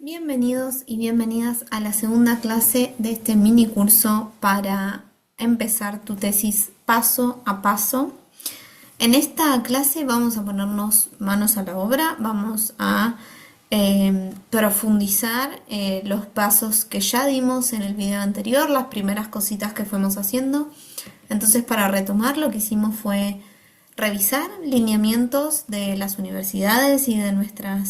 Bienvenidos y bienvenidas a la segunda clase de este mini curso para empezar tu tesis paso a paso. En esta clase vamos a ponernos manos a la obra, vamos a profundizar los pasos que ya dimos en el video anterior, las primeras cositas que fuimos haciendo. Entonces, para retomar, lo que hicimos fue revisar lineamientos de las universidades y de nuestra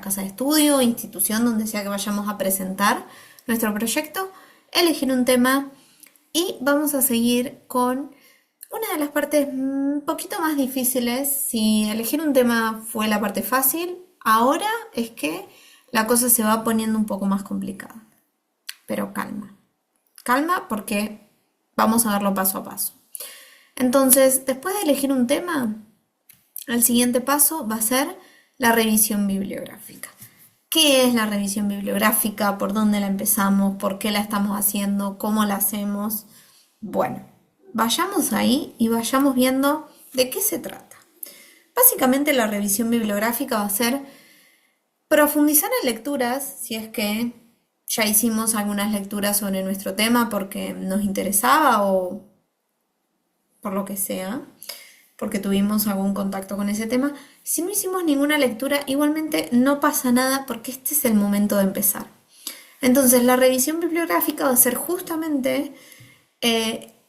casa de estudio, institución, donde sea que vayamos a presentar nuestro proyecto, elegir un tema y vamos a seguir con una de las partes un poquito más difíciles. Si elegir un tema fue la parte fácil, ahora es que la cosa se va poniendo un poco más complicada. Pero calma, calma porque vamos a verlo paso a paso. Entonces, después de elegir un tema, el siguiente paso va a ser la revisión bibliográfica. ¿Qué es la revisión bibliográfica? ¿Por dónde la empezamos? ¿Por qué la estamos haciendo? ¿Cómo la hacemos? Bueno, vayamos ahí y vayamos viendo de qué se trata. Básicamente la revisión bibliográfica va a ser profundizar en lecturas, si es que ya hicimos algunas lecturas sobre nuestro tema porque nos interesaba o por lo que sea, porque tuvimos algún contacto con ese tema. Si no hicimos ninguna lectura, igualmente no pasa nada porque este es el momento de empezar. Entonces, la revisión bibliográfica va a ser justamente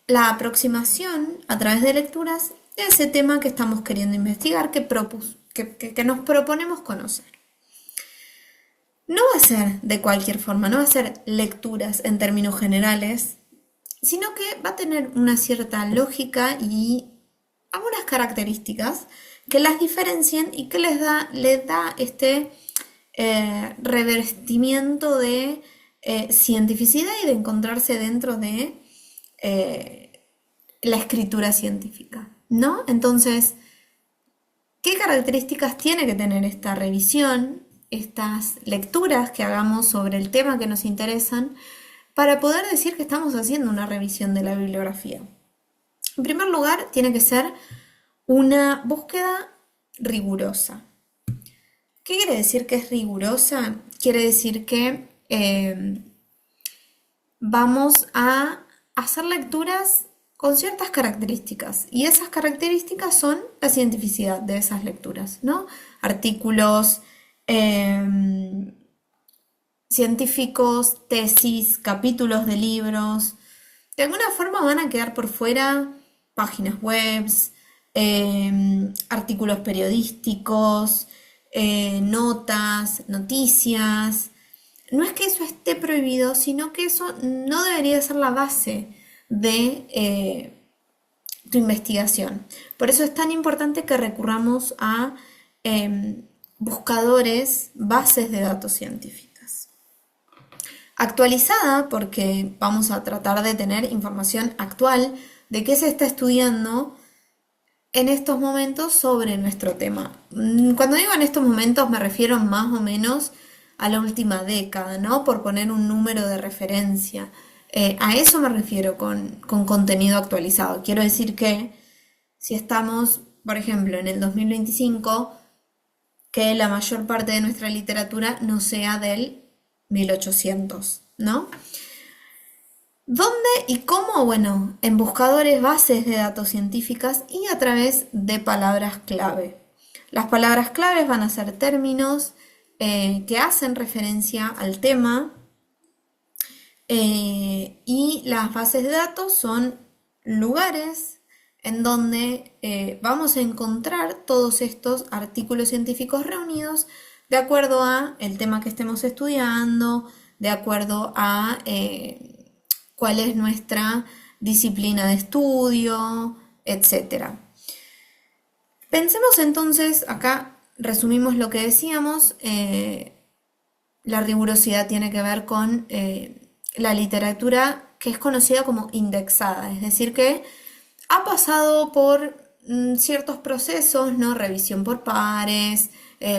la aproximación a través de lecturas de ese tema que estamos queriendo investigar, que nos proponemos conocer. No va a ser de cualquier forma, no va a ser lecturas en términos generales, sino que va a tener una cierta lógica y algunas características que las diferencien y que les da este revestimiento de cientificidad y de encontrarse dentro de la escritura científica, ¿no? Entonces, ¿qué características tiene que tener esta revisión, estas lecturas que hagamos sobre el tema que nos interesan, para poder decir que estamos haciendo una revisión de la bibliografía? En primer lugar, tiene que ser una búsqueda rigurosa. ¿Qué quiere decir que es rigurosa? Quiere decir que vamos a hacer lecturas con ciertas características y esas características son la cientificidad de esas lecturas, ¿no? Artículos científicos, tesis, capítulos de libros. De alguna forma van a quedar por fuera páginas web, artículos periodísticos, notas, noticias. No es que eso esté prohibido, sino que eso no debería ser la base de tu investigación. Por eso es tan importante que recurramos a buscadores, bases de datos científicas. Actualizada, porque vamos a tratar de tener información actual de qué se está estudiando en estos momentos sobre nuestro tema. Cuando digo en estos momentos me refiero más o menos a la última década, ¿no? Por poner un número de referencia. A eso me refiero con contenido actualizado. Quiero decir que si estamos, por ejemplo, en el 2025, que la mayor parte de nuestra literatura no sea del 1800, ¿no? ¿Dónde y cómo? Bueno, en buscadores, bases de datos científicas y a través de palabras clave. Las palabras claves van a ser términos que hacen referencia al tema y las bases de datos son lugares en donde vamos a encontrar todos estos artículos científicos reunidos de acuerdo a el tema que estemos estudiando, de acuerdo a cuál es nuestra disciplina de estudio, etc. Pensemos entonces, acá resumimos lo que decíamos, la rigurosidad tiene que ver con la literatura que es conocida como indexada, es decir, que ha pasado por ciertos procesos, ¿no? Revisión por pares,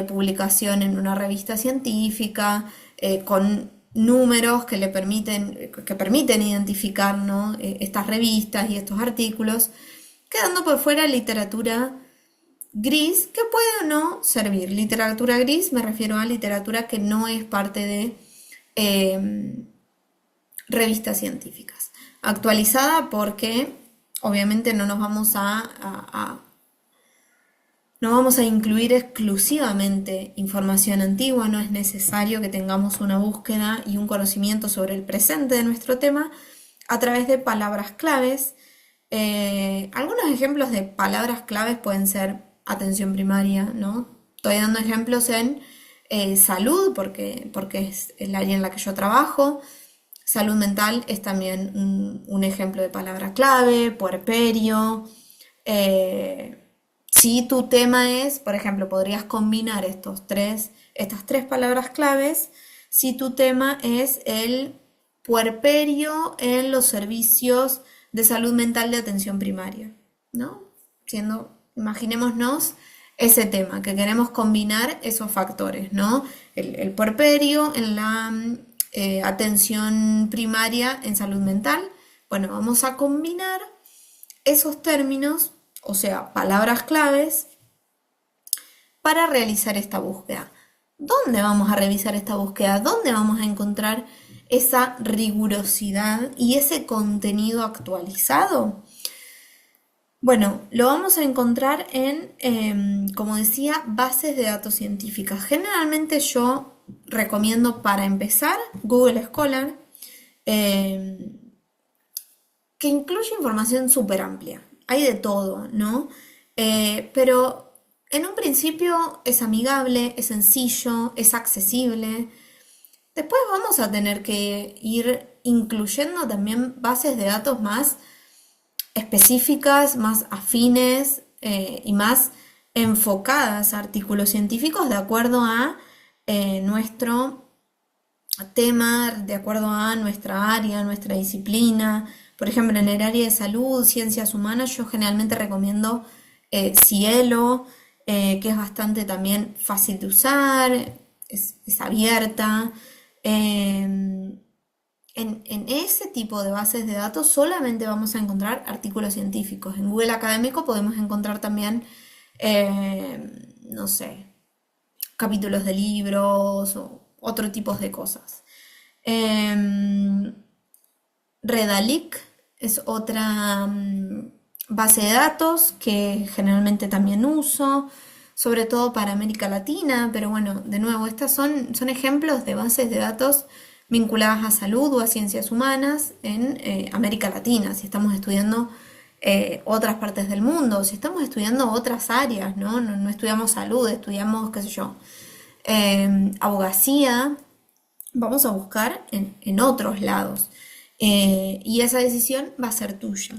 publicación en una revista científica, con números que permiten identificar, ¿no? Estas revistas y estos artículos, quedando por fuera literatura gris que puede o no servir. Literatura gris me refiero a literatura que no es parte de revistas científicas. Actualizada porque obviamente no nos vamos no vamos a incluir exclusivamente información antigua, no es necesario que tengamos una búsqueda y un conocimiento sobre el presente de nuestro tema a través de palabras claves. Algunos ejemplos de palabras claves pueden ser atención primaria, ¿no? Estoy dando ejemplos en salud, porque es el área en la que yo trabajo. Salud mental es también un ejemplo de palabra clave, puerperio. Si tu tema es, por ejemplo, podrías combinar estas tres palabras claves si tu tema es el puerperio en los servicios de salud mental de atención primaria, ¿no? Imaginémonos ese tema, que queremos combinar esos factores, ¿no? El puerperio en la atención primaria en salud mental. Bueno, vamos a combinar esos términos, o sea, palabras claves, para realizar esta búsqueda. ¿Dónde vamos a revisar esta búsqueda? ¿Dónde vamos a encontrar esa rigurosidad y ese contenido actualizado? Bueno, lo vamos a encontrar en, como decía, bases de datos científicas. Generalmente yo recomiendo para empezar Google Scholar, que incluye información súper amplia. Hay de todo, ¿no? Pero en un principio es amigable, es sencillo, es accesible. Después vamos a tener que ir incluyendo también bases de datos más específicas, más afines y más enfocadas a artículos científicos de acuerdo a nuestro tema, de acuerdo a nuestra área, nuestra disciplina. Por ejemplo, en el área de salud, ciencias humanas, yo generalmente recomiendo Cielo, que es bastante también fácil de usar, es abierta. En ese tipo de bases de datos solamente vamos a encontrar artículos científicos. En Google Académico podemos encontrar también, no sé, capítulos de libros o otro tipo de cosas. Redalic es otra base de datos que generalmente también uso, sobre todo para América Latina, pero bueno, de nuevo, estas son ejemplos de bases de datos vinculadas a salud o a ciencias humanas en América Latina, si estamos estudiando otras partes del mundo, si estamos estudiando otras áreas, ¿no? No estudiamos salud, estudiamos, qué sé yo, abogacía, vamos a buscar en otros lados. Y esa decisión va a ser tuya.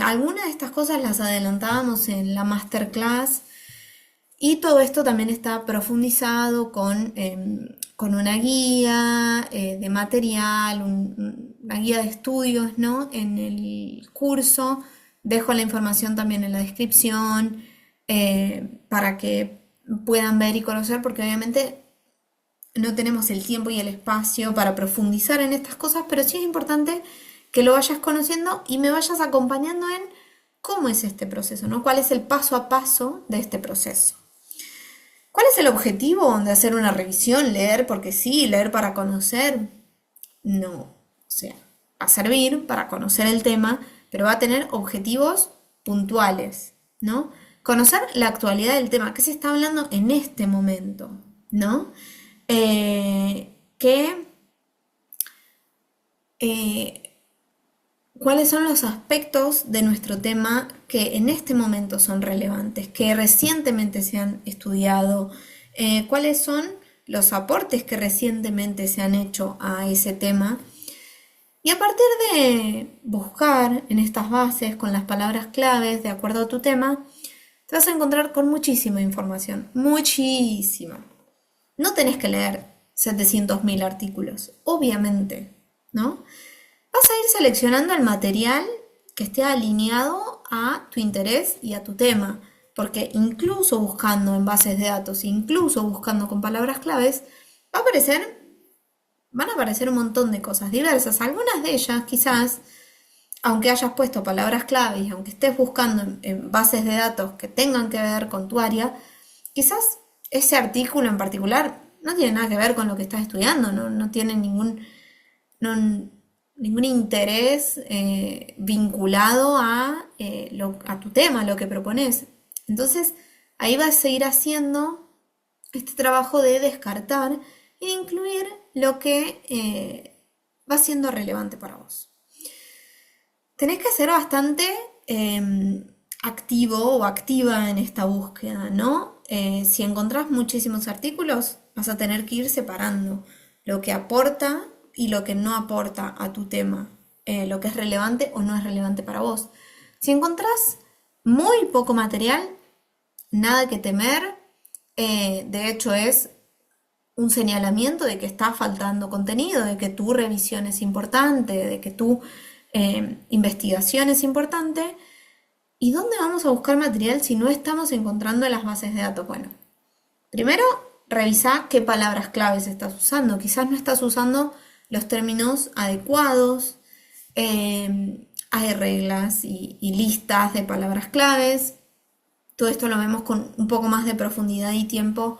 Algunas de estas cosas las adelantábamos en la masterclass y todo esto también está profundizado con una guía de material, una guía de estudios, ¿no? En el curso. Dejo la información también en la descripción para que puedan ver y conocer, porque obviamente no tenemos el tiempo y el espacio para profundizar en estas cosas, pero sí es importante que lo vayas conociendo y me vayas acompañando en cómo es este proceso, ¿no? ¿Cuál es el paso a paso de este proceso? ¿Cuál es el objetivo de hacer una revisión? ¿Leer porque sí? ¿Leer para conocer? No. O sea, va a servir para conocer el tema, pero va a tener objetivos puntuales, ¿no? Conocer la actualidad del tema, qué se está hablando en este momento, ¿no? ¿Cuáles son los aspectos de nuestro tema que en este momento son relevantes, que recientemente se han estudiado? ¿Cuáles son los aportes que recientemente se han hecho a ese tema? Y a partir de buscar en estas bases con las palabras claves de acuerdo a tu tema, te vas a encontrar con muchísima información, muchísima. No tenés que leer 700.000 artículos, obviamente, ¿no? Vas a ir seleccionando el material que esté alineado a tu interés y a tu tema, porque incluso buscando en bases de datos, incluso buscando con palabras claves, van a aparecer un montón de cosas diversas. Algunas de ellas quizás aunque hayas puesto palabras clave y aunque estés buscando en bases de datos que tengan que ver con tu área, quizás ese artículo en particular no tiene nada que ver con lo que estás estudiando, no tiene no- ningún interés vinculado a tu tema, a lo que propones. Entonces, ahí vas a seguir haciendo este trabajo de descartar e incluir lo que va siendo relevante para vos. Tenés que ser bastante activo o activa en esta búsqueda, ¿no? Si encontrás muchísimos artículos, vas a tener que ir separando lo que aporta y lo que no aporta a tu tema, lo que es relevante o no es relevante para vos. Si encontrás muy poco material, nada que temer, de hecho es un señalamiento de que está faltando contenido, de que tu revisión es importante, de que tu investigación es importante. ¿Y dónde vamos a buscar material si no estamos encontrando las bases de datos? Bueno, primero revisa qué palabras claves estás usando. Quizás no estás usando los términos adecuados. Hay reglas y listas de palabras claves. Todo esto lo vemos con un poco más de profundidad y tiempo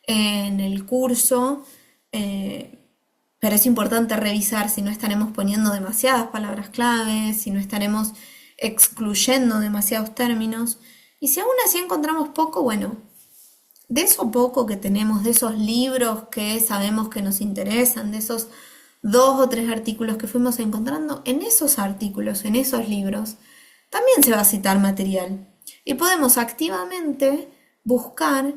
en el curso, pero es importante revisar si no estaremos poniendo demasiadas palabras claves, si no estaremos excluyendo demasiados términos. Y si aún así encontramos poco, bueno, de eso poco que tenemos, de esos libros que sabemos que nos interesan, de esos 2 o 3 artículos que fuimos encontrando, en esos artículos, en esos libros, también se va a citar material. Y podemos activamente buscar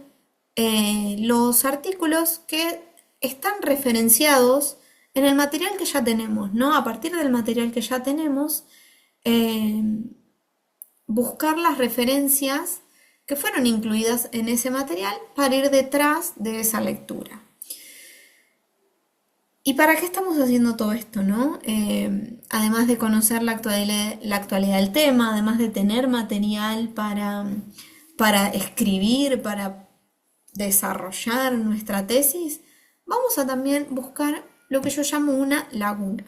los artículos que están referenciados en el material que ya tenemos, ¿no? A partir del material que ya tenemos, eh, buscar las referencias que fueron incluidas en ese material para ir detrás de esa lectura. ¿Y para qué estamos haciendo todo esto, no? Además de conocer la actualidad del tema, además de tener material para escribir, para desarrollar nuestra tesis, vamos a también buscar lo que yo llamo una laguna.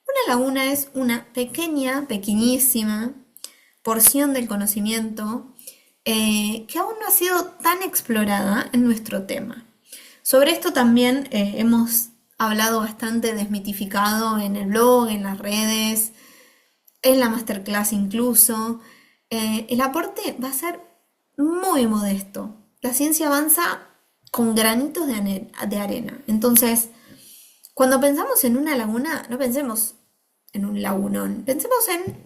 Una laguna es una pequeña, pequeñísima porción del conocimiento que aún no ha sido tan explorada en nuestro tema. Sobre esto también hemos hablado bastante, desmitificado en el blog, en las redes, en la masterclass incluso. El aporte va a ser muy modesto. La ciencia avanza con granitos de arena. Entonces, cuando pensamos en una laguna, no pensemos en un lagunón, pensemos en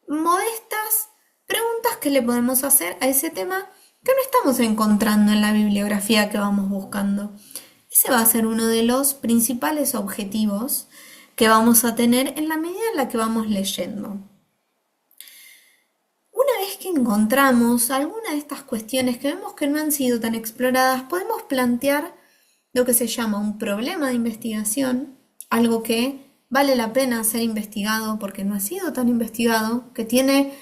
modestas preguntas que le podemos hacer a ese tema que no estamos encontrando en la bibliografía que vamos buscando. Ese va a ser uno de los principales objetivos que vamos a tener en la medida en la que vamos leyendo. Una vez que encontramos alguna de estas cuestiones que vemos que no han sido tan exploradas, podemos plantear lo que se llama un problema de investigación, algo que vale la pena ser investigado porque no ha sido tan investigado, que tiene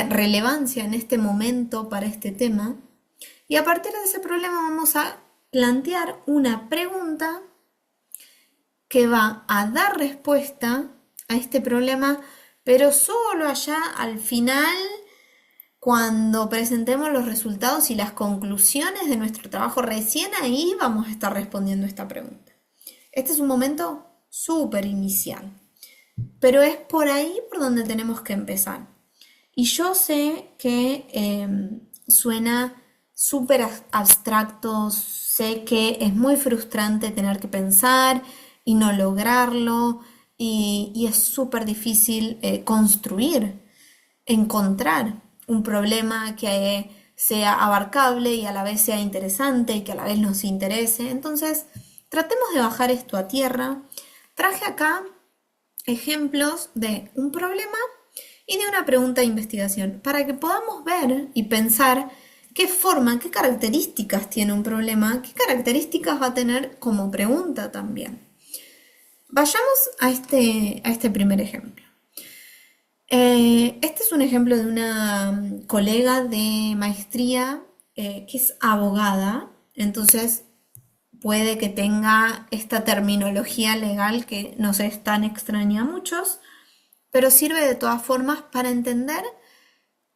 relevancia en este momento para este tema. Y a partir de ese problema vamos a plantear una pregunta que va a dar respuesta a este problema, pero solo allá al final, cuando presentemos los resultados y las conclusiones de nuestro trabajo, recién ahí vamos a estar respondiendo esta pregunta. Este es un momento súper inicial, pero es por ahí por donde tenemos que empezar. Y yo sé que suena súper abstracto, sé que es muy frustrante tener que pensar y no lograrlo, y es súper difícil construir, encontrar un problema que sea abarcable y a la vez sea interesante y que a la vez nos interese. Entonces, tratemos de bajar esto a tierra. Traje acá ejemplos de un problema y de una pregunta de investigación para que podamos ver y pensar qué forma, qué características tiene un problema, qué características va a tener como pregunta también. Vayamos a este primer ejemplo. Este es un ejemplo de una colega de maestría que es abogada, entonces puede que tenga esta terminología legal que nos es tan extraña a muchos, pero sirve de todas formas para entender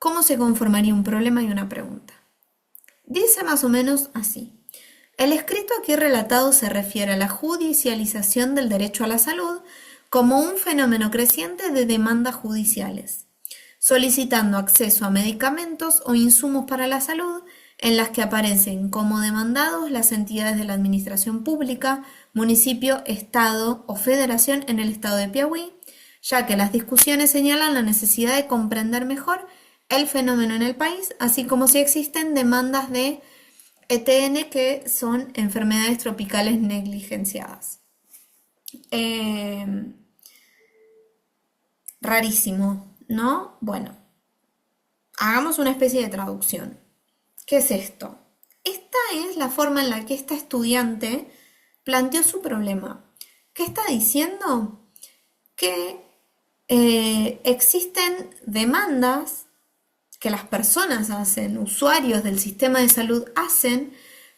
cómo se conformaría un problema y una pregunta. Dice más o menos así. El escrito aquí relatado se refiere a la judicialización del derecho a la salud como un fenómeno creciente de demandas judiciales, solicitando acceso a medicamentos o insumos para la salud en las que aparecen como demandados las entidades de la administración pública, municipio, estado o federación en el estado de Piauí, ya que las discusiones señalan la necesidad de comprender mejor el fenómeno en el país, así como si existen demandas de ETN, que son enfermedades tropicales negligenciadas. Rarísimo, ¿no? Bueno, hagamos una especie de traducción. ¿Qué es esto? Esta es la forma en la que esta estudiante planteó su problema. ¿Qué está diciendo? Que existen demandas que las personas hacen, usuarios del sistema de salud hacen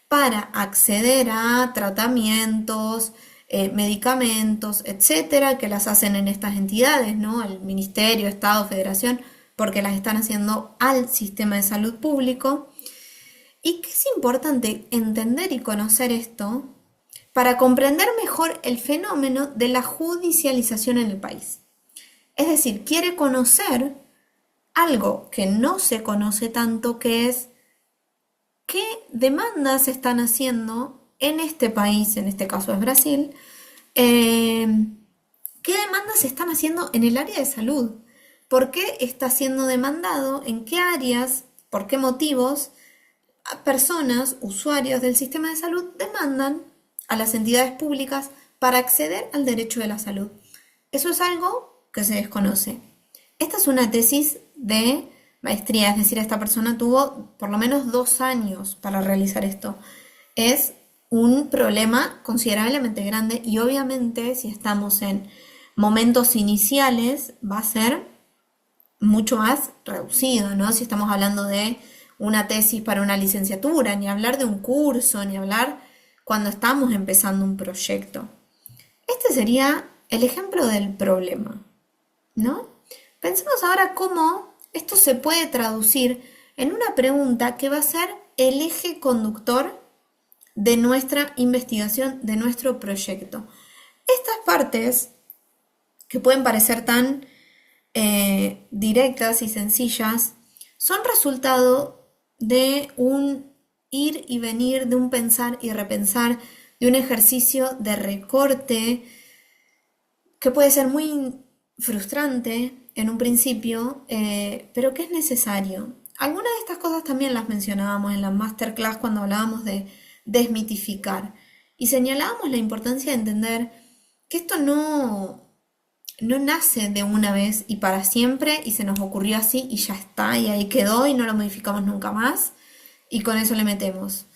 para acceder a tratamientos, medicamentos, etcétera, que las hacen en estas entidades, ¿no? El Ministerio, Estado, Federación, porque las están haciendo al sistema de salud público. Y que es importante entender y conocer esto para comprender mejor el fenómeno de la judicialización en el país. Es decir, quiere conocer algo que no se conoce tanto, que es qué demandas se están haciendo en este país, en este caso es Brasil, qué demandas se están haciendo en el área de salud, por qué está siendo demandado, en qué áreas, por qué motivos personas, usuarios del sistema de salud demandan a las entidades públicas para acceder al derecho de la salud. Eso es algo que se desconoce. Esta es una tesis de maestría, es decir, esta persona tuvo por lo menos 2 años para realizar esto. Es un problema considerablemente grande y obviamente si estamos en momentos iniciales va a ser mucho más reducido, ¿no? Si estamos hablando de una tesis para una licenciatura, ni hablar de un curso, ni hablar cuando estamos empezando un proyecto. Este sería el ejemplo del problema, ¿no? Pensemos ahora cómo esto se puede traducir en una pregunta que va a ser el eje conductor de nuestra investigación, de nuestro proyecto. Estas partes, que pueden parecer tan directas y sencillas, son resultado de un ir y venir, de un pensar y repensar, de un ejercicio de recorte que puede ser muy frustrante en un principio, pero que es necesario. Algunas de estas cosas también las mencionábamos en la masterclass cuando hablábamos de desmitificar y señalábamos la importancia de entender que esto no nace de una vez y para siempre y se nos ocurrió así y ya está y ahí quedó y no lo modificamos nunca más y con eso le metemos.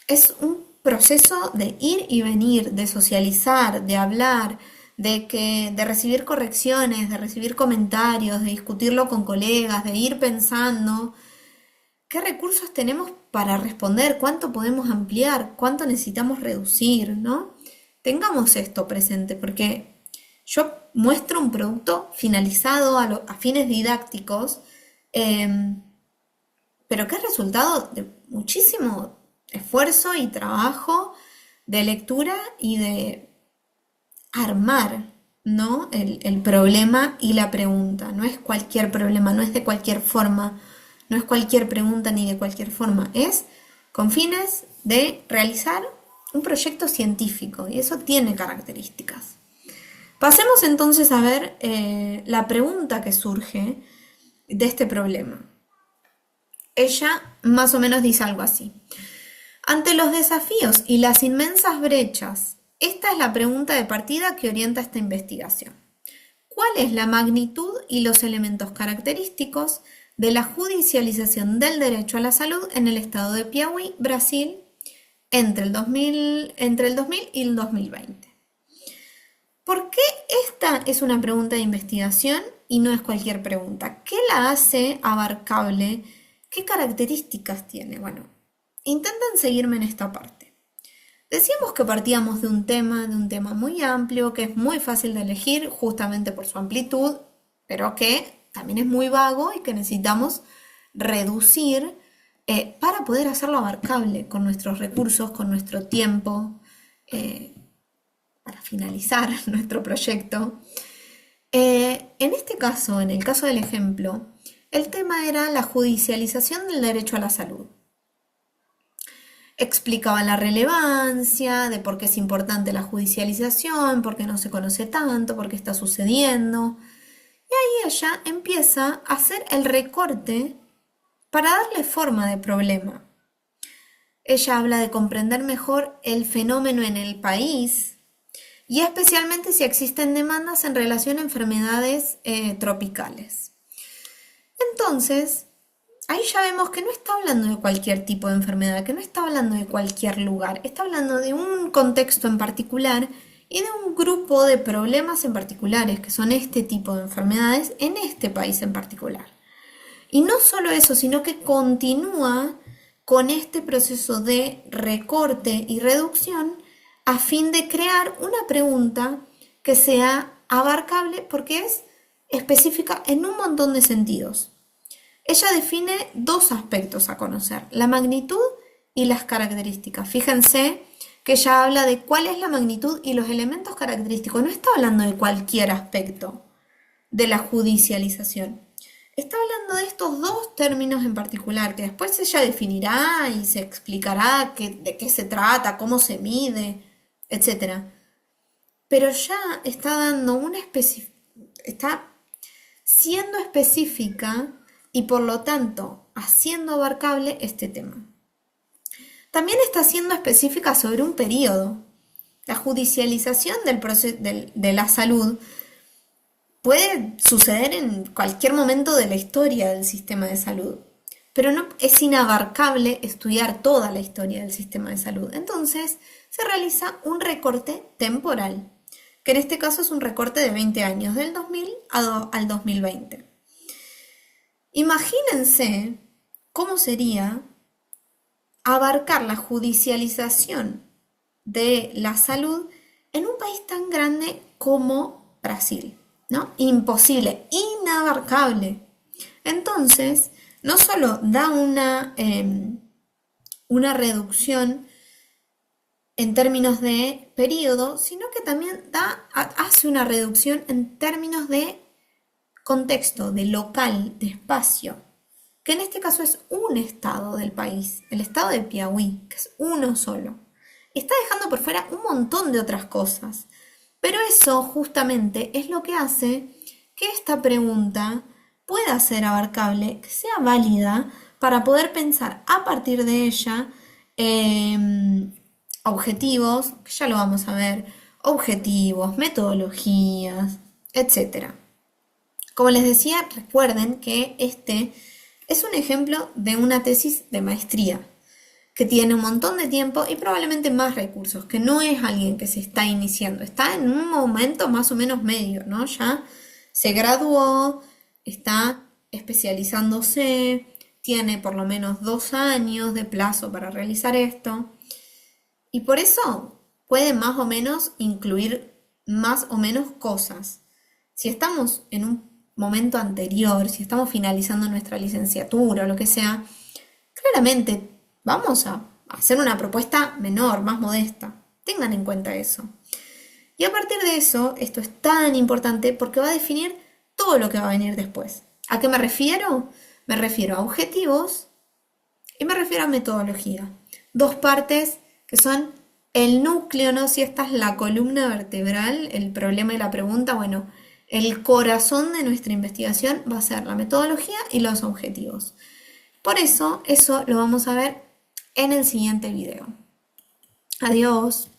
Es un proceso de ir y venir, de socializar, de hablar, de recibir correcciones, de recibir comentarios, de discutirlo con colegas, de ir pensando qué recursos tenemos para responder, cuánto podemos ampliar, cuánto necesitamos reducir, ¿no? Tengamos esto presente porque yo muestro un producto finalizado a fines didácticos, pero que es resultado de muchísimo esfuerzo y trabajo de lectura y de armar, ¿no? el problema y la pregunta. No es cualquier problema, no es de cualquier forma, no es cualquier pregunta ni de cualquier forma. Es con fines de realizar un proyecto científico y eso tiene características. Pasemos entonces a ver la pregunta que surge de este problema. Ella más o menos dice algo así. Ante los desafíos y las inmensas brechas, esta es la pregunta de partida que orienta esta investigación. ¿Cuál es la magnitud y los elementos característicos de la judicialización del derecho a la salud en el estado de Piauí, Brasil, entre el 2000 y el 2020? ¿Por qué esta es una pregunta de investigación y no es cualquier pregunta? ¿Qué la hace abarcable? ¿Qué características tiene? Bueno, intenten seguirme en esta parte. Decíamos que partíamos de un tema muy amplio, que es muy fácil de elegir justamente por su amplitud, pero que también es muy vago y que necesitamos reducir para poder hacerlo abarcable con nuestros recursos, con nuestro tiempo, para finalizar nuestro proyecto. En este caso, en el caso del ejemplo, el tema era la judicialización del derecho a la salud. Explicaba la relevancia de por qué es importante la judicialización, por qué no se conoce tanto, por qué está sucediendo. Y ahí ella empieza a hacer el recorte para darle forma de problema. Ella habla de comprender mejor el fenómeno en el país y especialmente si existen demandas en relación a enfermedades tropicales. Entonces, ahí ya vemos que no está hablando de cualquier tipo de enfermedad, que no está hablando de cualquier lugar, está hablando de un contexto en particular y de un grupo de problemas en particulares, que son este tipo de enfermedades en este país en particular. Y no solo eso, sino que continúa con este proceso de recorte y reducción a fin de crear una pregunta que sea abarcable porque es específica en un montón de sentidos. Ella define dos aspectos a conocer, la magnitud y las características. Fíjense que ella habla de cuál es la magnitud y los elementos característicos. No está hablando de cualquier aspecto de la judicialización. Está hablando de estos dos términos en particular, que después ella definirá y se explicará de qué se trata, cómo se mide, etc. Pero ya está dando está siendo específica y por lo tanto haciendo abarcable este tema. También está siendo específica sobre un periodo. La judicialización del proceso de la salud puede suceder en cualquier momento de la historia del sistema de salud, pero no es inabarcable estudiar toda la historia del sistema de salud. Entonces se realiza un recorte temporal, que en este caso es un recorte de 20 años, del 2000 al 2020. Imagínense cómo sería abarcar la judicialización de la salud en un país tan grande como Brasil, ¿no? Imposible, inabarcable. Entonces, no solo da una reducción en términos de periodo, sino que también hace una reducción en términos de contexto, de local, de espacio, que en este caso es un estado del país, el estado de Piauí, que es uno solo. Está dejando por fuera un montón de otras cosas, pero eso justamente es lo que hace que esta pregunta pueda ser abarcable, que sea válida para poder pensar a partir de ella objetivos, que ya lo vamos a ver, objetivos, metodologías, etc. Como les decía, recuerden que este es un ejemplo de una tesis de maestría que tiene un montón de tiempo y probablemente más recursos, que no es alguien que se está iniciando, está en un momento más o menos medio, ¿no? Ya se graduó, está especializándose, tiene por lo menos 2 años de plazo para realizar esto y por eso puede más o menos incluir más o menos cosas. Si estamos en un momento anterior, si estamos finalizando nuestra licenciatura o lo que sea, claramente vamos a hacer una propuesta menor, más modesta. Tengan en cuenta eso. Y a partir de eso, esto es tan importante porque va a definir todo lo que va a venir después. ¿A qué me refiero? Me refiero a objetivos y me refiero a metodología. Dos partes que son el núcleo, ¿no? Si esta es la columna vertebral, el problema y la pregunta, bueno, el corazón de nuestra investigación va a ser la metodología y los objetivos. Por eso lo vamos a ver en el siguiente video. Adiós.